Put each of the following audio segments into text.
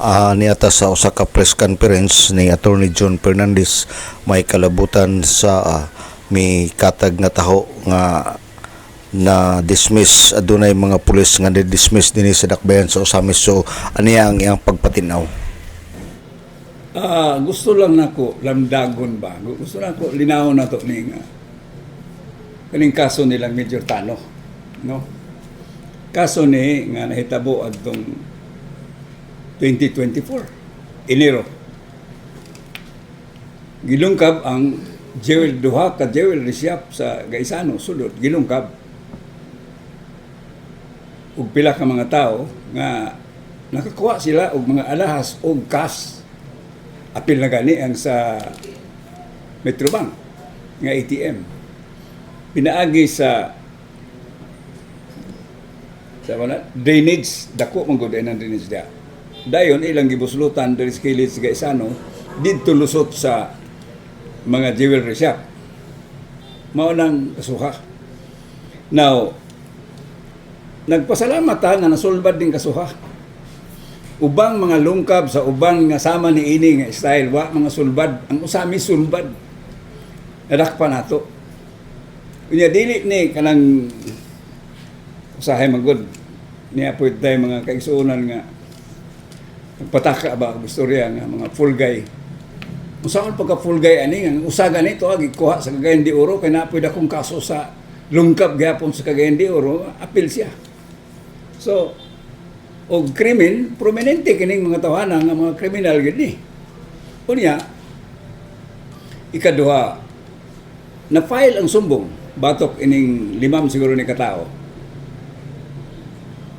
niata sa usa ka press conference ni Attorney John Fernandez may kalabutan sa may katag nga taho nga na dismiss adunay mga pulis nga dismiss dinhi sa dakbayan sa Osamis. So aniya ang iyang pagpatinaw? Gusto lang nako lamdagon ba. Gusto nako linawon nato ning kaning kaso nilang Major Tano, no? Kaso ni nga nahitabo adtong 2024 Enero. Gilungkab ang duha ka jewelry shop sa Gaisano sulod gilungkab. Ug pila ka mga tao nga nakakuha sila og mga alahas og cash. Apil na gani ang sa Metrobank nga ATM. Pinaagi sa drainage, dako man gud ang drainage dia. Dayon ilang gibuslutan diri sa kilid sa Gaisano didto lusot sa mga jewelry shop. Mao nang kasuha. Now, nagpasalamat nga nasulbad din kasuha. Ubang mga lungkab sa ubang nga sama ni ini nga style wa mga sulbad, ang usami sulbad. Nadakpan nato. Unya dili ni kanang usahay magud niya pud tay mga kaigsuonan nga pataka ba istorya nga mga fulgay. Usaon pagka fulgay ani nga usa ganito gikuha sa Cagayan de Oro kay napoy dakong kaso sa lungkab gyapon sa Cagayan de Oro, apil siya. So og krimen prominente kining mga tawanan nga mga kriminal gid ni. Unya ikaduha na file ang sumbong batok ining limam siguro ni katao.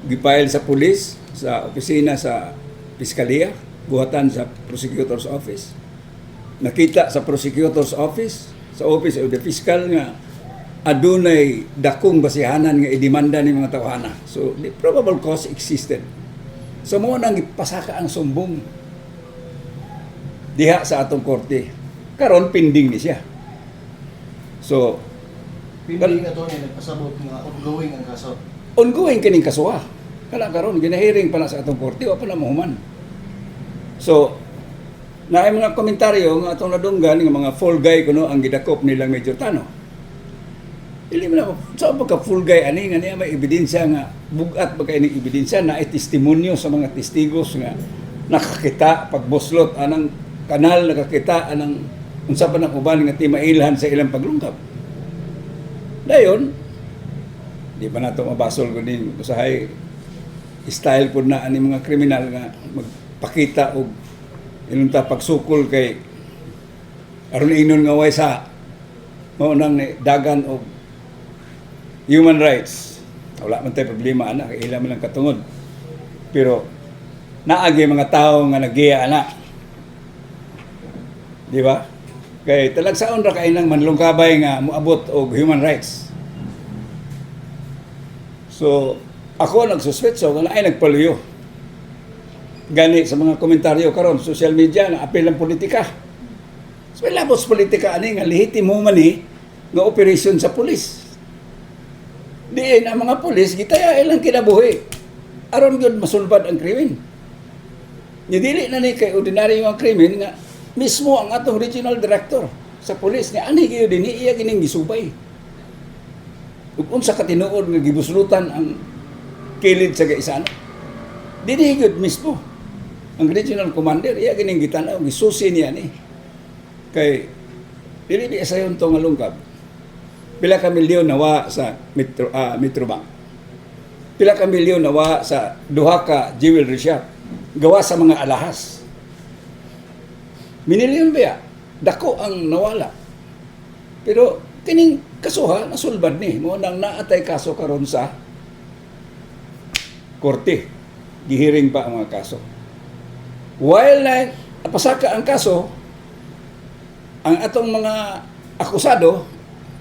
Gipile sa pulis sa opisina sa Piskalya, buhatan sa Prosecutor's Office. Nakita sa Prosecutor's Office, sa Office of the Fiscal nga adunay dakong basihanan nga idemanda ni mga tawhana. So, the probable cause existed. So, mo nang ipasaka ang sumbong diha sa atong korte. Karon pending ni siya. So, pending na to ni nagpasabot nga ongoing ang kaso. Ongoing kining kasuha. Kala karon ginahearing pa na sa atong korte wa pa na mahuman. So naay mga komentaryo nga atong nadunggan nga mga full guy kuno ang gidakop nilang Major Tano. Dili man sa pagka full guy ani nga niya may ebidensya nga bugat ba kay ning ebidensya na ay testimonyo sa mga testigos nga nakakita pagbuslot anang kanal, nakakita anang unsa pa nang uban nga timailhan sa ilang paglungkap. Dayon di ba nato mabasol ko din usahay style po na ani mga kriminal nga magpakita og inunta pagsukol kay aron inon nga way sa mao nang dagan og human rights. Wala man tay problema ana kay ila man lang katungod. Pero naagi mga tao nga nagiya ana. Di ba? Kay talagsaon ra kay nang manlungkabay nga moabot og human rights. So ako nagsuspetso wala ay nagpaluyo. Gani sa mga komentaryo karon social media na apel ang politika. So labos politika ani nga lehitimo man ni nga operasyon sa pulis. Diin ang mga pulis gitaya ilang kinabuhi. Aron gyud masulbad ang krimen. Ni dili na ni kay ordinaryo ang krimen nga mismo ang atong regional director sa pulis ni ani gyud dinhi iya kining gisubay. Ug unsa ka tinuod nga gibuslutan ang kilid sa Gaisano. Dinihigod mismo. Ang regional commander, iya gining gitanaw, gisusi niya ni. Kay, dili sayon to nga lungkab. Pila ka milyon nawa sa Metrobank. Pila ka milyon nawa sa duha ka jewelry shop. Gawa sa mga alahas. Minilyon ba ya? Dako ang nawala. Pero, kining kasuha, nasulbad ni. Mo nang naatay kaso karon sa korte, gihiring pa ang mga kaso. While na pasaka ang kaso, ang atong mga akusado,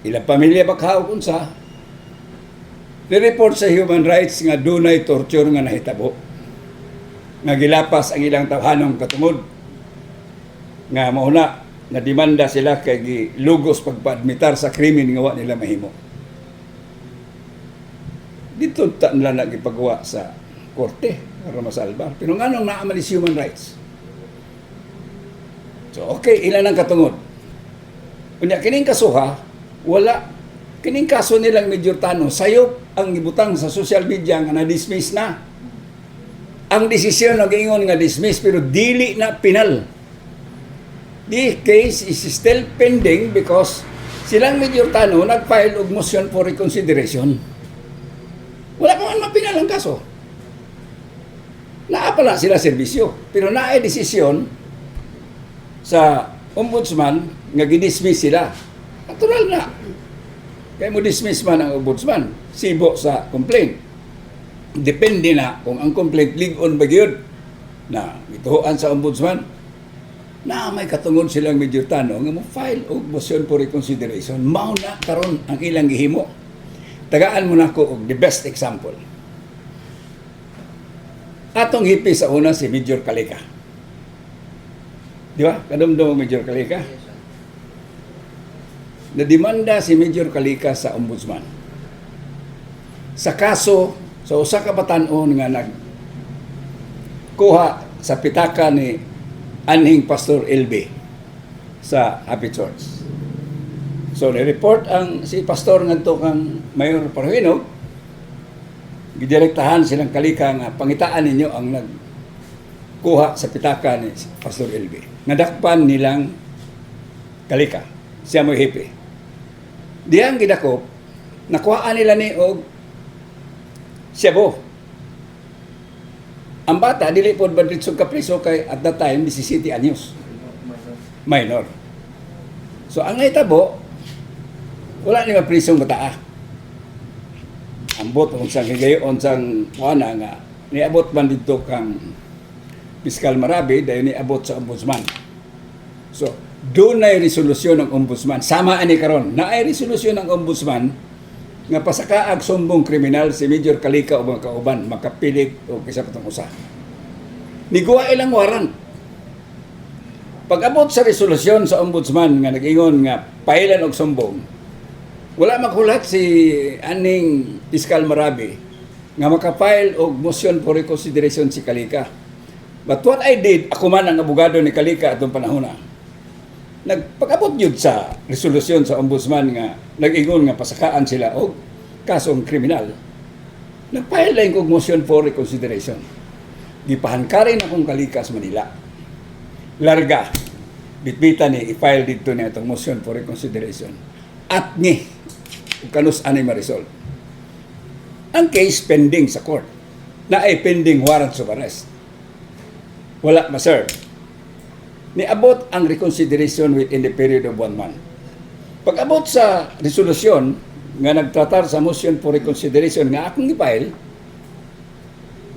ilang pamilya bakhaw unsa, ni-report sa human rights nga dunay torture nga nahitabo. Nga gilapas ang ilang tawhanong katungod. Nga mauna, na demanda sila kay gilugos pagpaadmitar sa krimen nga wa nila mahimo. Dito ta nila nagipagawa sa korte para masalbar. Pero nga nung naamalis human rights. So, okay, ilan ang katungod? Kunya, kining kasuha, wala. Kining kaso nilang Major Tano, sayop ang ibutang sa social media nga na-dismiss na. Ang desisyon nag-ingon nga dismiss, pero dili na penal. The case is still pending because silang Major Tano nag-file og motion for reconsideration. Wala pa man mapinal ang kaso. Naapala sila serbisyo, pero naay desisyon sa ombudsman nga gidismiss sila. Natural na. Kaya mo dismiss man ang ombudsman, sibo sa complaint. Depende na kung ang complaint lig-on ba gyud na ituhuan sa ombudsman na may katungod silang Major Tano nga mo file og motion for reconsideration. Mao na karon ang ilang gihimo. Tagaan mo na ko og the best example. Atong hipi sa una si Major Calleca. Di ba? Kadumdum Major Calleca. Nadimanda si Major Calleca sa ombudsman. Sa kaso, sa usa ka batan-on nga nagkuha sa pitaka ni anhing Pastor LB sa Happy Church. So, ni-report ang si Pastor ngadto kang Mayor Parhuino, gidirektahan silang Calleca nga pangitaan ninyo ang nagkuha sa pitaka ni Pastor LB. Nadakpan nilang Calleca. Siya mo hipi. Diyang gidakop, nakuhaan nila ni og Cebu. Ang bata, dili po ba dito ka preso kay at that time, 17 anyos. Minor. So, ang naitabo, wala niya presong bata. Ambot, kung saan higayon, saan kuana nga, niabot man dito kang Piskal Marabi, dahil niabot sa ombudsman. So, doon na resolusyon ng ombudsman. Sama ani karon na ay resolusyon ng ombudsman nga pasakaag sumbong kriminal si Major Calleca o mga kauban makapilit o kisa patong usa. Niguwa ilang warrant. Pag-abot sa resolusyon sa ombudsman nga nag-ingon nga pailan og sumbong, wala maghulat si aning Piskal Marabi nga makapile og motion for reconsideration si Calleca. But what I did, ako man ang abogado ni Calleca atong panahon na, nagpag-abot yun sa resolusyon sa ombudsman nga nag-ingon nga pasakaan sila o kasong kriminal. Nag-file lang kong motion for reconsideration. Gipahankarin akong Calleca sa Manila. Larga. Bitbita ni i-file dito niya itong motion for reconsideration. At ni kanus ani ma-resolve. Ang case pending sa court. Na ay pending warrants of arrest. Wala ma-serve. Niabot ang reconsideration within the period of 1 month. Pag-abot sa resolusyon nga nagtratar sa motion for reconsideration nga akong i-file,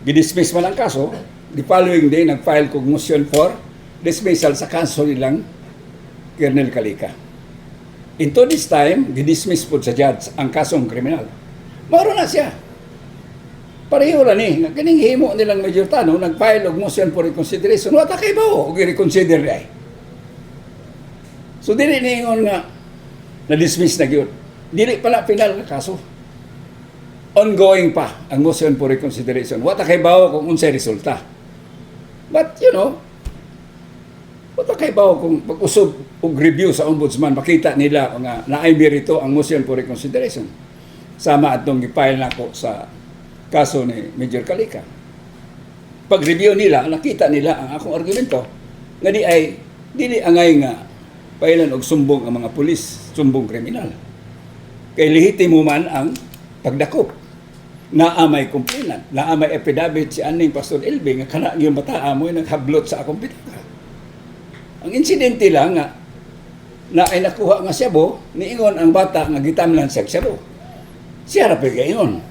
gidismiss man ang kaso, the following day nag-file kong motion for dismissal sa kaso nilang Colonel Calleca. Into this time, gidismiss po sa judge ang kasong kriminal. Maro na siya. Pareho ra ni, kaning himo nilang Major Tano, nag-file og motion for reconsideration, wata kay ba o i-reconsider ay. So, dili niingon nga, na-dismiss na gyud. Dili pala final na kaso. Ongoing pa ang motion for reconsideration. Wata kay ba o kung unsay resulta. But, you know, wata kay ba o kung pag-usog og review sa ombudsman, makita nila nga naay merito ang motion for reconsideration. Sama atong i-file nako sa kaso ni Major Calleca. Pag-review nila, nakita nila ang akong argumento nga dili angay nga pailan og sumbong ang mga pulis, sumbong kriminal. Kay lehitimo man ang pagdakop. Naamay complainant, naamay affidavit si aning Pastor LB nga kana yung bataa mo naghablot sa akong pitaka. Ang insidente lang nga na ay nakuha nga Cebu, niingon ang bata nga gitamlan sa Cebu. Siya ra pa gayon.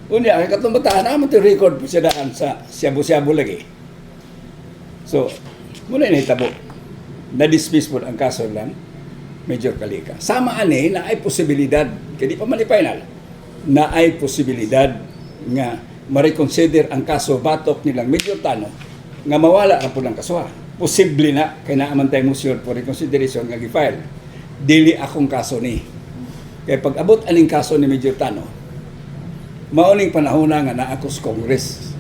Unya, katong bataan naman ito record po siya daan sa Cebu-Cebu lagi. So, muna inahitabo. Na-dismiss po ang kaso lang, Major Calleca. Sama ani na ay posibilidad, kaya di pa man i-final, na ay posibilidad nga ma-reconsider ang kaso batok nilang Major Tano nga mawala na po ng kasuha. Posible na, kaya naaman tayo motion for reconsideration nga gi-file. Dili akong kaso ni. Kaya pag abot aning kaso ni Major Tano, Mauning panahon nga na ako sa Congress.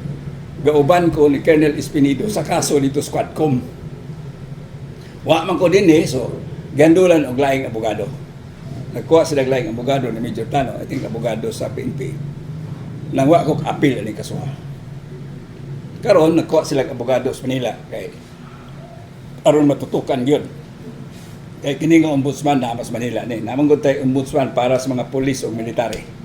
Gauban ko ni Colonel Espinido sa kaso dito sa Quadcom. Wa man ko din so gandulan og laing abogado. Nagkuha sila laing abogado ni Major Tano, I think abogado sa PNP. Nang wa ko appeal ani kasuha. Karon nagkuha sila abogado sa Manila kay aron matutukan yun. Kay kini nga ombudsman na mas Manila ni. Namang gud tay ombudsman para sa mga pulis o military.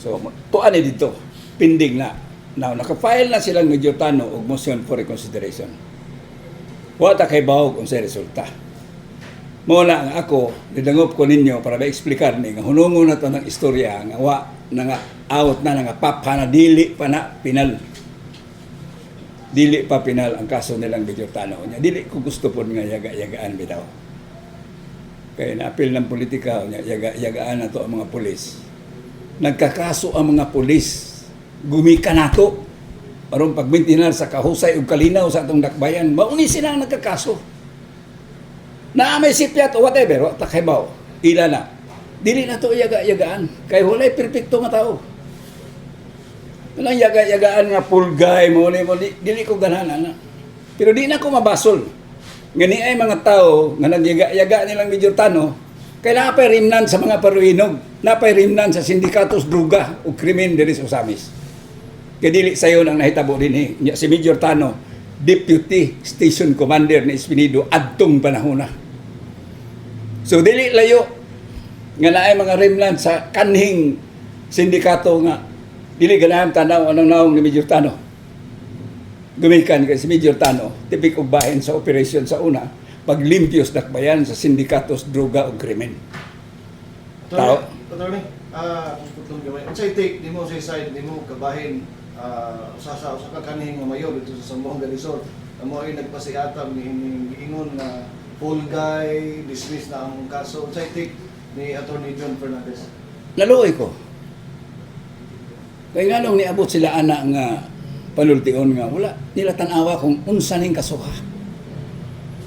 So tuan ni dito pending na. Now naka-file na silang Major Tano og motion for reconsideration. Wa ta kay bawog unsa resulta. Mo na nga ako nidangop ko ninyo para ba-explicar ni nga hunungon na to ng istorya nga wa na nga out na nga papa na dili pa na pinal. Dili pa pinal ang kaso nilang Major Tano nya. Dili ko gusto pod nga yaga-yagaan bitaw. Kaya na-appeal ng politika nya yaga-yagaan na to ang mga pulis. Nagkakaso ang mga pulis. Gumika nato aron pagbintinar sa kahusay ug kalinaw sa atong dakbayan. Mauni sila ang nagkakaso. Na may sipyat o whatever, wa ta kay baw. Ila na. Dili na to yaga-yagaan kay walay perpekto nga tao. Kanang yaga-yagaan nga pulgay mo dili ko ganahan na. Pero di na ko mabasol. Ngani ay mga tao nga nagyaga-yaga nilang Major Tano kay napay rimnan sa mga paruinog, napay rimnan sa sindikatos druga o krimen diri sa Osamis. Kaya dili sayo nang nahitabo din si Major Tano, Deputy Station Commander ni Espinido adtong panahon na. So dili layo nga naay mga rimlan sa kanhing sindikato nga dili ganahan tanaw anong naong ni Major Tano. Gumikan kay si Major Tano, tipik og bahin sa operasyon sa una, paglimpios dakbayan sa sindikatos droga ug krimen. Attorney, kung gamay. Unsay take nimo sa side nimo kabahin usa ka kanhing nga mayor dito sa Zamboanga Resort. Amo ay nagpasiatam ni giingon na full guy dismiss na ang kaso. Unsay take ni Attorney John Fernandez? Naluoy ko. Kaya nga nung niabot sila ana nga panultion nga wala nila tan-awa kung unsa ning kasuha.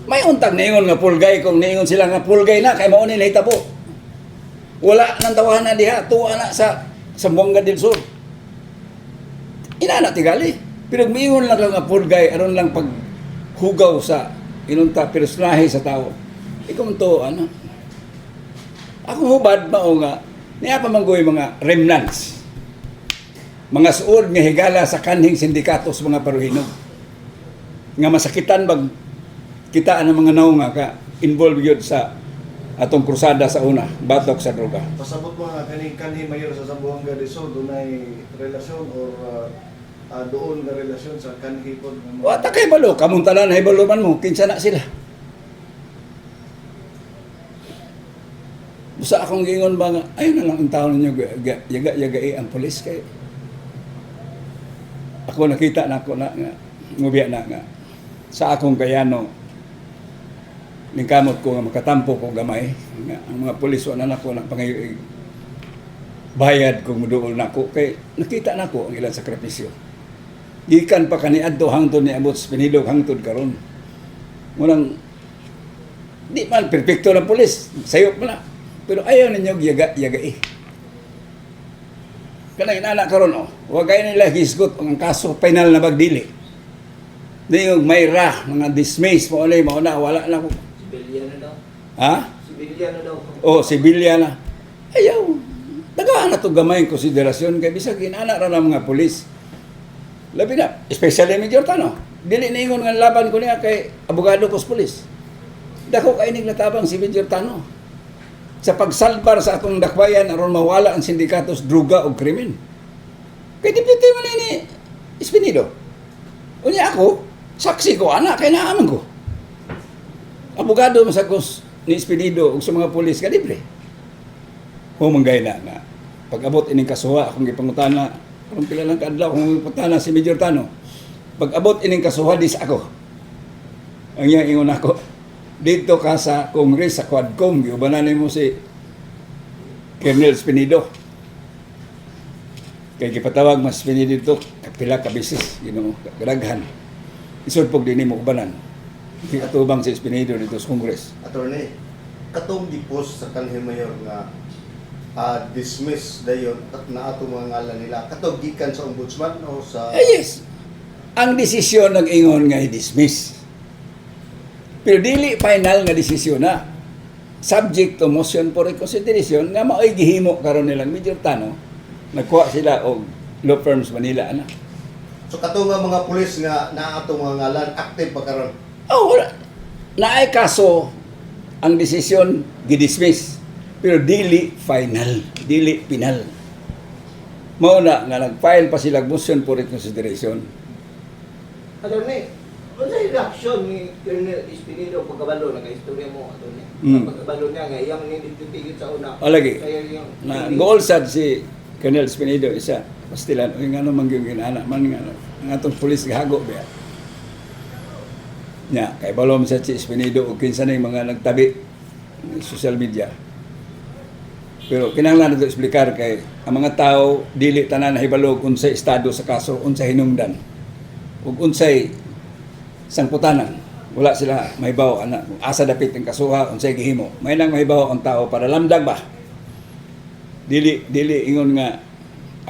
May untag niingon nga pulgay kung niingon sila nga pulgay na kay mao ni nahitabo. Wala nang tawahan na diha tuwa na sa Zamboanga del Sur. Inana tigali. Pero miingon lang nga pulgay aron lang paghugaw sa inunta personahe sa tao. Ikaw man to ano. Ako hubad mao nga niya pa manggoy mga remnants. Mga suod nga higala sa kanhing sindikatos mga paruhinog. Nga masakitan bag kitaan ng mga naunga ka involved yun sa atong krusada sa una, batok sa droga. Pasabot mo nga kanhi mayor sa Zamboanga Resort dunay relasyon or doon nga relasyon sa kanhi pod. Wa ta kay balo, kamuntalan hay balo man mo, kinsa na sila. Busa akong giingon ba nga, ayun na lang ang tao ninyo yaga-yagai ang pulis kay ako nakita na ako na nga ngubiya na nga sa akong kayano ningkamot ko nga makatampo ko gamay nga ang mga pulis wala na ko ng pangayoy bayad kung muduol na ko kay nakita na ko ang ilang sakripisyo gikan pa kaniadto hangtod ni abot Espinido hangtod karon mulang di man perpekto ng pulis sayop man na pero ayaw ninyo yagai kanang inana karon wa kay nila hisgot ang kaso final na bagdili di yung may mga dismiss mo ulay mo na wala na ko. Sibilya na daw. Ha? Sibilya na daw. Oh, sibilya na. Ayaw. Dagaan na ito gamay ang konsiderasyon kay bisag inana ra ng mga pulis. Labi na, especially Major Tano. Dili ningon nga laban ko niya kay abogado ko sa pulis. Dako kay ning natabang si Major Tano. Sa pagsalbar sa atong dakbayan aron mawala ang sindikatos droga o krimen. Kay deputy man ni Espinido. Unya ako, saksi ko anak kay naaman ko. Abogado masagos ni Espinido ug sa mga pulis kadibre. Humanggay na nga. Pag-abot ining kasuha akong gipangutana, kung pila lang kadlaw kung gipangutana si Major Tano. Pag-abot ining kasuha dis ako. Ang iyang ingon ako, dito ka sa Congress, sa Quadcom, giubanan mo si Colonel Espinido. Kaya gipatawag mas Espinido dito, kapila ka bisis, garaghan. Isod pog din mo ubanan. Katubang si Espinido dito sa Congress. Attorney, katong gipos sa kanhi mayor nga dismiss dayon at naato mga ngalan nila katong gikan sa ombudsman o sa Yes. Ang desisyon ng ingon nga i-dismiss. Pero dili final nga desisyon na. Subject to motion for reconsideration nga mao'y gihimo karon nilang Major Tano. Nagkuha sila og law firms Manila ana. so katong nga mga pulis nga naato mga ngalan active pa karon. Oh, wala. Naay kaso ang desisyon gidismiss. Pero dili final, dili final. Mao na nga nag-file pa sila motion for reconsideration. Attorney, ano sa reaction ni Colonel Espinido pagkabalo, naka-istorya mo, Attorney? Pagkabalo niya nga, iyang nindipigit sa una. O lagi, Kaya yung... na goal sad si Colonel Espinido isa. Pastilan, o yung ano man yung ginana, man nga, ang atong pulis gahago ba. Nya, kay balom sa si Espinido o kinsa na yung mga nagtabi ng social media. Pero kinahanglan nato explicar kay ang mga tao dili tanan nahibalog unsay estado sa kaso, unsay hinungdan. Ug unsay sangputanan. Wala sila mahibaw ana asa dapit ang kasuha unsay gihimo. May nang mahibaw ang tao para lamdag ba. Dili ingon nga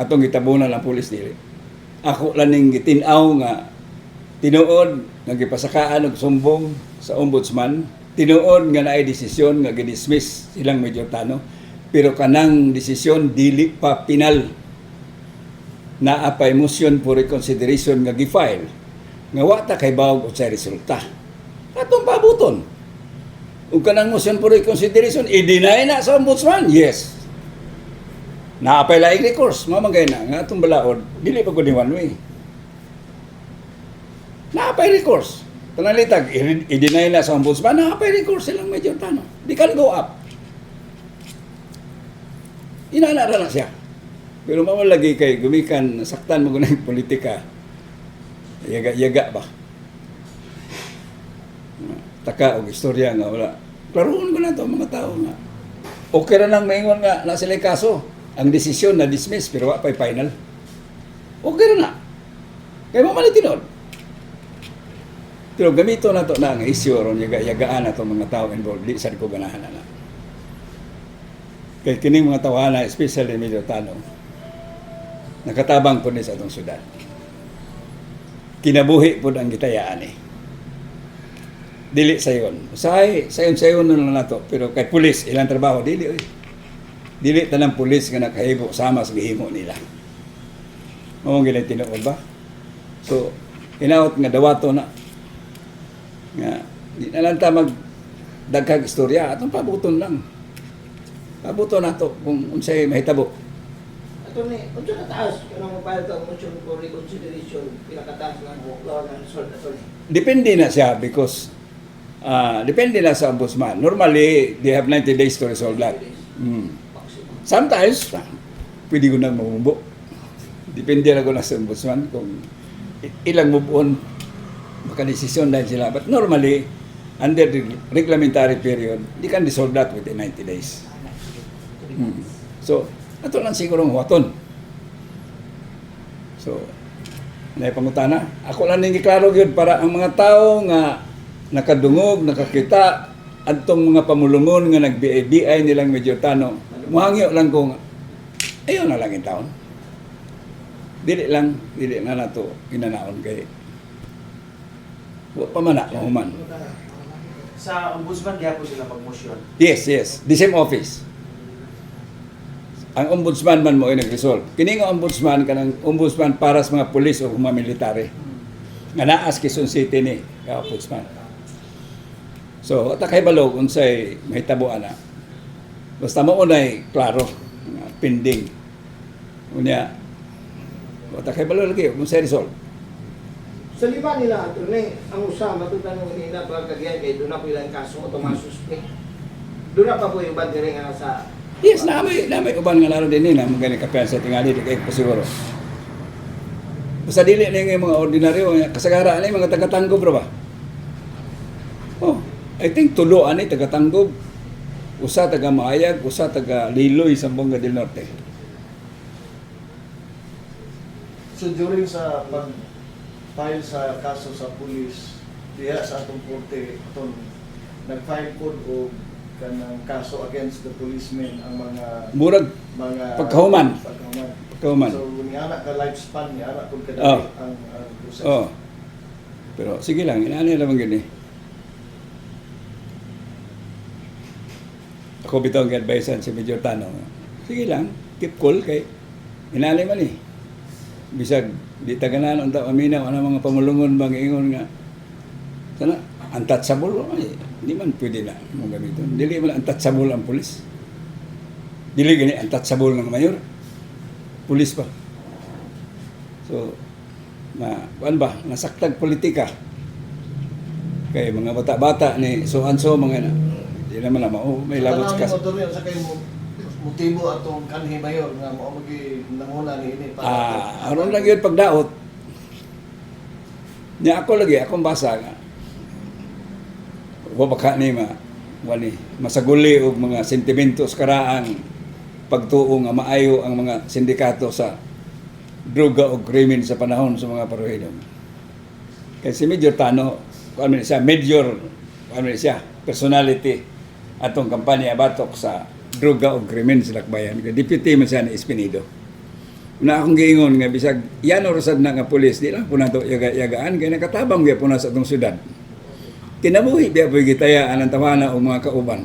atong gitabunan ang pulis dili. Ako laning gitin-aw nga tinuod nga gipasakaan og sumbong sa ombudsman, tinuod nga naay desisyon nga gidismiss silang Major Tano, pero kanang desisyon dili pa pinal. Naapay motion for reconsideration nga gi-file nga wa ta kay bawog sa resulta. Atong pabuton. Ug kanang motion for reconsideration i-deny na sa ombudsman. Yes. Naapay laing recourse, mamagay na nga atong balaod dili pa gud ni one way. Naapay recourse. Panalitag i-deny na sa ombudsman, naapay recourse silang Major Tano. Di can go up. Inanara na siya. Pero mawalagi kay gumikan saktan mo gunang politika. Yaga ba? Taka og istorya nga wala. Klaroon ko na to mga tao nga. Okay ra nang maingon nga na sila kaso. Ang desisyon na dismiss pero wa pay final. Okay ra na. Kay mo man tinud. Pero gamito na to na ang issue ron yagaan na to mga tao involved di sad ko ganahan na. Kay kining mga tawana, especially Major Tano, nakatabang po ni sa atong syudad. Kinabuhi po ang gitayaan eh. Dili sayon. Sayon na lang nato. Pero kay pulis, ilang trabaho, dili. Oy. Dili tanang pulis nga nakahibo sama sa gihimo nila. Mawang ginay tinuod ba? So, inaot nga dawato na. Nga, di na lang ta magdaghag istorya. Atong pabuton lang. Pabuto na to kung unsay mahitabo. Attorney, unsa ka taas kanang mobile ka motion for reconsideration pinakataas ng law ng result, Attorney? Depende na siya because depende na sa ombudsman. Normally, they have 90 days to resolve that. Maximum. Sometimes, pwede ko nang mamumbo. Depende na ko na sa ombudsman kung ilang move on makadesisyon dahil sila. But normally, under the reglementary period, they can resolve that within 90 days. So, ato lang siguro ang huwaton. So, naipangutana. Ako lang nang iklaro yun para ang mga tao nga nakadungog, nakakita, adtong mga pamulungon nga nag-BI nilang Major Tano, muhangyo lang kung ayaw na lang yung taon. Dili na nato inanaon kay pamana, mahuman. Sa ombudsman, kaya po sila mag-motion. Yes. The same office. Ang ombudsman man mo ay nag-resolve. Kini nga ombudsman kanang ombudsman para sa mga pulis o mga military. Nga naas Quezon City ni ka ombudsman. So, atakay balog unsay mahitabo ana. Basta mo unay klaro nga pending. Unya atakay balog lagi unsay resolve. Sa lima nila, Attorney, ang usa matutan ng hinina pagkagyan kay doon na po ilang kaso o tumasuspect. Doon na pa po yung bandere nga sa... Yes, namay uban nga laro din ni na mga kapiyan sa tingali di kay pasiguro. Basta dili na yung mga ordinaryo kasagara ani mga taga-Tanggob ra ba? Oh, I think tulo ani taga-Tanggob. Usa taga Maayag, usa taga Liloy sa Bonga del Norte. So during sa pag-file sa kaso sa pulis, diya sa atong korte, atong nag-file po o kanang kaso against the policemen ang Murag mga pagkahuman. Pagkahuman. So ni anak ka lifespan ni anak kun kadali Oh. ang process. Oh. Pero sige lang, inaano lang gani. Ako bitaw ang advice si Major Tano. Sige lang, keep cool kay inali man eh. Bisag di taganan unta aminaw ana mga pamulungon bang ingon nga. Sana untouchable ay di man pwede na mo gamiton. Dili man untouchable ang pulis. Dili gani untouchable ng mayor. Pulis pa. So kuan ba nasaktag politika kay mga bata-bata ni so-and-so mga na di naman na mao may labot sa Sa mo sa kay motibo atong kanhi mayor nga mao magi nanguna ni ini aron lang yun pagdaot niya ako lagi akong basa nga wa baka ni wani masaguli og mga sentimentos karaang pagtuo nga maayo ang mga sindikato sa droga o krimen sa panahon sa mga paruhidom. Kaya si Major Tano, ano siya, major, ano siya, personality atong kampanya batok sa droga o krimen sa Lakbayan. Kaya deputy man siya ni Espinido. Una akong giingon nga bisag yan orasad na nga pulis, di lang po na ito yagaan, kaya nakatabang biya po na sa itong syudad. Kinabuhi biya po gitayaan ang tawana o mga kauban.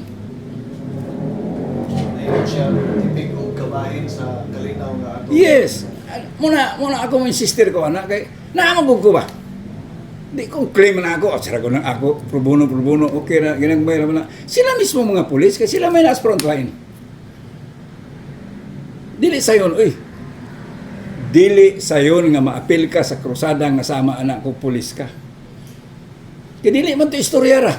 Ayun siya tipiko kabahin sa kalinaw nga ato. Yes. Muna ako mo sister ko anak kay naamagog ko ba? Di ko claim na ako, sara ko na ako pro bono, okay na ginagbayar na. Sila mismo mga pulis kasi sila may nas front line. Dili sayon, dili sayon nga maapil ka sa krusada nga sama anak ko pulis ka. Kaya dili man to istorya ra.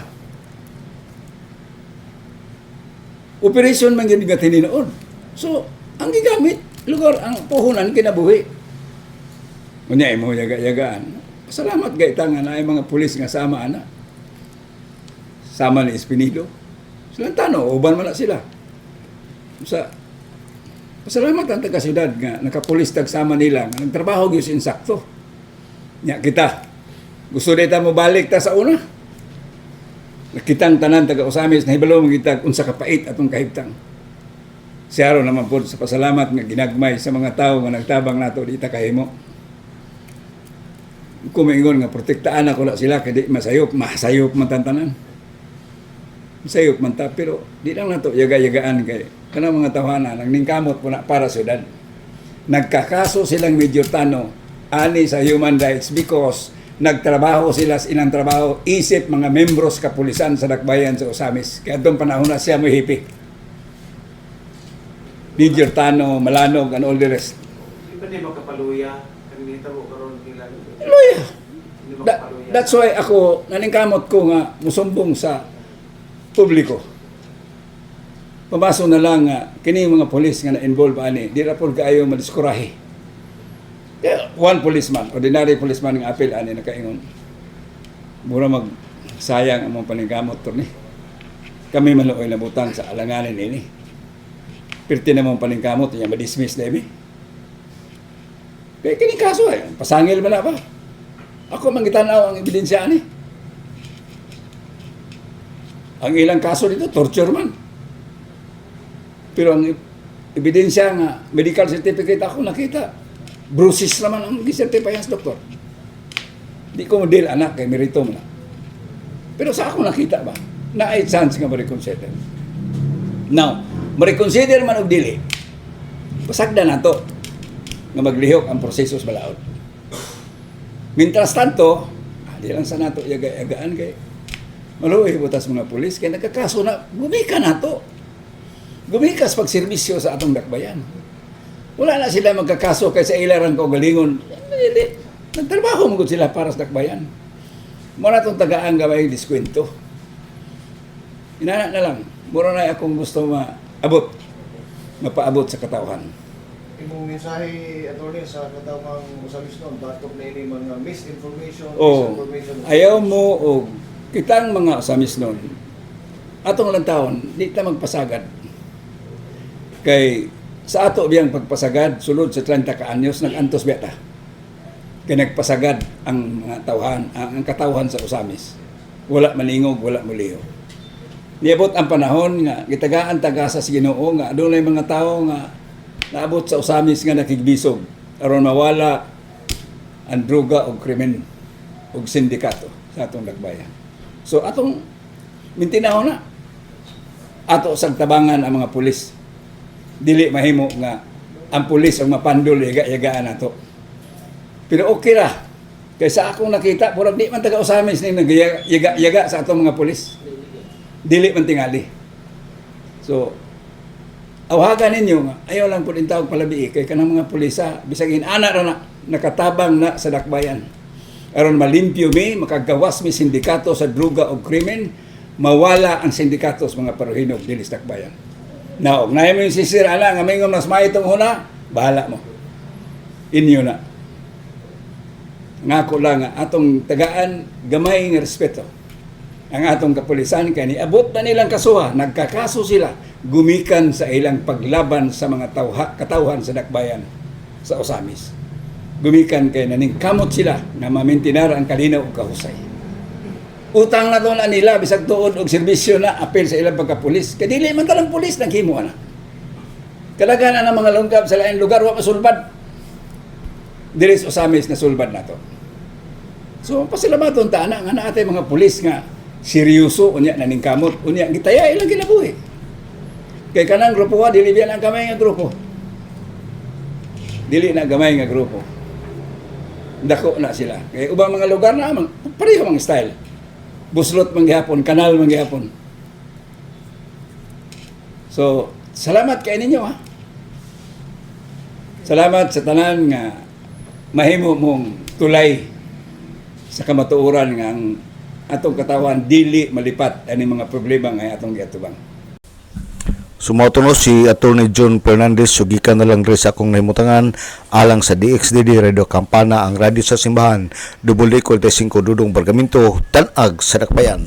Operation man yun nga tininood. So, ang gigamit lugar ang puhunan kinabuhi. Unya mo yaga-yagaan. Salamat gaitang na ay mga pulis nga sama ana. Sama ni Espinido. Silang Tano, uban man na sila. Sa pasalamat ang taga-syudad nga nakapulis tagsama nila nga nagtrabaho gyud insakto. Nya kita. Gusto dita mo balik ta sa una. Nakitang tanan taga-Usamis na hibalo magitag unsa ka pait atong kahibtang. Siya ro naman po sa pasalamat nga ginagmay sa mga tao nga nagtabang nato di ta kahimo. Kumingon nga protektaan ako na sila kay di masayop man tantanan. Masayop man ta pero di lang nato yaga-yagaan kay kanang mga tawhana nang ningkamot po na para syudad. Nagkakaso silang Major Tano ani sa human rights because nagtrabaho sila sa inang trabaho isip mga membros kapulisan sa Lakbayan sa Usamis. Kaya doon panahon na siya mo hipi. Major Tano, Malanog, and all the rest. Di ba di makapaluya? Kanina mo karon nila. Luya. Di makapaluya. That's why ako, naningkamot ko nga, musumbong sa publiko. Pamaso na lang nga, kini mga polis nga na-involve ani, di ra po kaayo madiskurahe. Yeah, one policeman, ordinary policeman nga apel ani nakaingon. Mura sayang ang mga paningkamot to ni. Kami maluoy na butang sa alanganin ini. Pirti na mong paningkamot, niya ma-dismiss na ibi. Kaya kini kaso pasangil man na ba? Ako mangitanaw ang ebidensya ani. Ang ilang kaso dito, torture man. Pero ang ebidensya nga, medical certificate ako nakita, bruises naman ang gisertify sa doktor. Di ko model anak kay merito mo na. Pero sa ako nakita ba, na ay chance nga ma-reconsider. Now, ma-reconsider man og dili, pasagda na to nga maglihok ang proseso sa balaod. Mientras tanto, di lang sa nato yaga-yagaan kay maluoy butas mga pulis kay nagkakaso na gumika na to. Gumikas pagserbisyo sa atong dakbayan. Wala na sila magkakaso kay sa ilaran ko galingon. Hindi. Nagtrabaho mo sila para sa dakbayan. Muna itong tagaan gaway diskwento. Inana na lang. Mura na akong gusto mapaabot sa katawhan. Imong mensahe attorney sa katawang Usamis noon batok na ini mga misinformation, misinformation. Ayaw mo o kitang mga Usamis noon. Atong lang taon, di ta magpasagad. Kay sa ato biyang pagpasagad, sulod sa 30 ka anyos, nag-antos biya ta. Kaya nagpasagad ang mga tawhan, ang katawhan sa Usamis. Wala maningog, wala muliho. Niabot ang panahon nga gitagaan taga sa Ginoo nga adunay mga tao nga naabot sa usamis nga nakigbisog aron mawala ang droga o krimen o sindikato sa atong dakbayan. So atong mintinahon na ato sang tabangan ang mga pulis. Dili mahimo nga ang pulis ang mapandol yaga-yagaan nato. Pero okay ra. Kaysa akong nakita, purag di man taga-usamis ning nagyaga sa atong mga pulis. Dili man tingali. So, awagan ninyo nga, ayaw lang po din tawag palabi kay kanang mga pulisa, bisag inana ra na, nakatabang na sa dakbayan. Aron malimpyo mi, makagawas mi sindikato sa druga o krimen, mawala ang sindikato sa mga paruhinog dili sa dakbayan. Now, na mo yung sisira na, nga may mas maitong huna, bahala mo. Inyo na. Ngako lang nga, atong tagaan, gamay ng respeto. Ang atong kapulisan, kaya niabot na nilang kasuha, nagkakaso sila, gumikan sa ilang paglaban sa mga katawhan sa dakbayan, sa Osamis. Gumikan kay naningkamot sila na mamintinar ang kalinaw o kahusay. Utang na doon na nila, bisag tuod og serbisyo na, apel sa ilang pagkapulis. Kaya dili man talang pulis, naghimo na. Kalaganan ng mga lungkab sa laing lugar, wa pasulbad. Dili sa Osamis na sulbad na to. So, pasalamaton ta na nga naatay mga pulis nga seryoso, unya naningkamot, unya gitaya ilang ginabuhi. Kay kanang grupo wa, dili biyan ang gamay nga grupo. Dili na gamay nga grupo. Dako na sila. Kay ubang mga lugar na, pareho mga style. Buslot manggihapon, kanal manggihapon. So, salamat kay ninyo ha. Salamat sa tanan nga mahimo mong tulay sa kamatuoran nga ang atong katawan dili malipat ani mga problema nga atong giatubang. Sumautuno si Attorney John Fernandez, sugikan na lang rin sa akong nahimutangan alang sa DXDD Radio Campana, ang radyo sa simbahan, W45 Dudong Bargamento, Tanag sa Dakbayan.